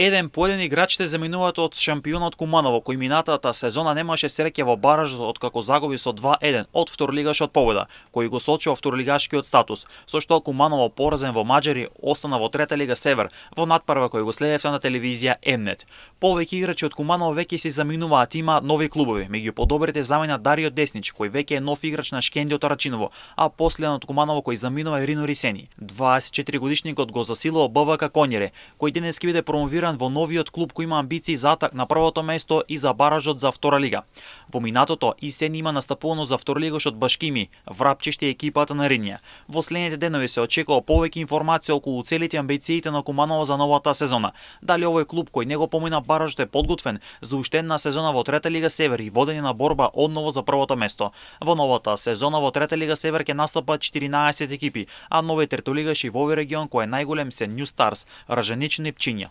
Еден по еден играчите заминуваат од шампионот Куманово, кој минатата сезона немаше среќа во баражот откако загуби со 2:1 од второлигашот Победа, кој го сочува второлигашкиот статус, со што Куманово поразен во Маđари остана во трета лига Север, во натпрва кој го следевте на телевизија Емнет. Повеќе играчи од Куманово веќе си заминуваат, има нови клубови, меѓу подобрите замина Дарио Деснич, кој веќе е нов играч на Шкендиот Рачиново, а последен од Куманово кој заминува е Рино Рисени. 24 годишникот го засилува БВК Конјере, кој денес ќе биде промовиран во новиот клуб кој има амбиции за атак на првото место и за баражот за втора лига. Во минатото и Сени има настапувано за второлигашот Башкими, врапчиште екипата на Ринија. Во следните денови се очекува повеќе информации околу целите амбициите на Куманово за новата сезона. Дали овој клуб кој не го помина баражот е подготвен за уште една сезона во трета лига Север и водење на борба одново за првото место. Во новата сезона во трета лига Север ќе настапат 14 екипи, а нови третолигаши во овој регион кој е најголем се Нью Старс, Раженични Пчиња.